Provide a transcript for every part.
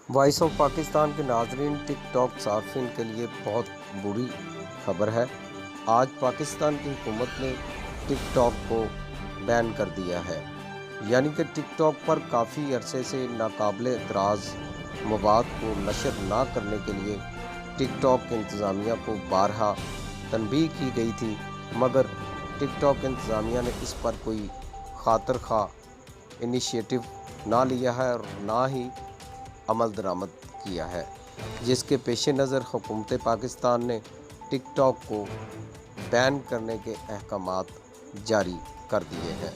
Voice of Pakistan کے ناظرین، ٹک talk صارفین کے لیے بہت بری خبر ہے۔ آج پاکستان کی حکومت نے ٹک ٹاک کو بین کر دیا ہے، یعنی کہ ٹک ٹاک پر کافی عرصے سے ناقابل اعتراض مواد کو نشر نہ کرنے کے لیے ٹک ٹاک انتظامیہ کو بارہا تنبیہ کی گئی تھی، مگر ٹک ٹاک انتظامیہ نے اس پر کوئی خاطر خواہ انیشیٹو نہ لیا ہے اور نہ ہی عمل درآمد کیا ہے، جس کے پیش نظر حکومت پاکستان نے ٹک ٹاک کو بین کرنے کے احکامات جاری کر دیے ہیں۔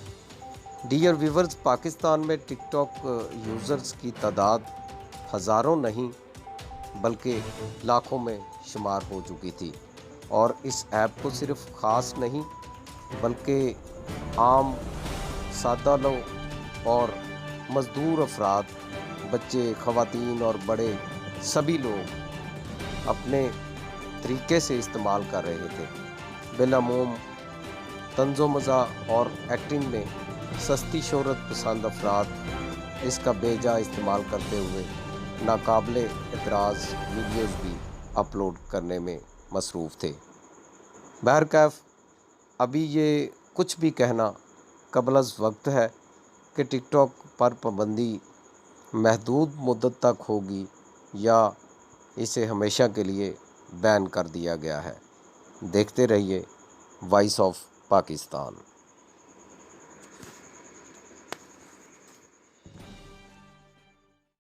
ڈیئر ویورز، پاکستان میں ٹک ٹاک یوزرز کی تعداد ہزاروں نہیں بلکہ لاکھوں میں شمار ہو چکی تھی، اور اس ایپ کو صرف خاص نہیں بلکہ عام سادہ لوگ اور مزدور افراد، بچے، خواتین اور بڑے، سبھی لوگ اپنے طریقے سے استعمال کر رہے تھے۔ بالعموم طنز و مزاح اور ایکٹنگ میں سستی شہرت پسند افراد اس کا بے جا استعمال کرتے ہوئے ناقابل اعتراض ویڈیوز بھی اپلوڈ کرنے میں مصروف تھے۔ بہرکیف ابھی یہ کچھ بھی کہنا قبل از وقت ہے کہ ٹک ٹاک پر پابندی محدود مدت تک ہوگی یا اسے ہمیشہ کے لیے بین کر دیا گیا ہے۔ دیکھتے رہیے وائس آف پاکستان۔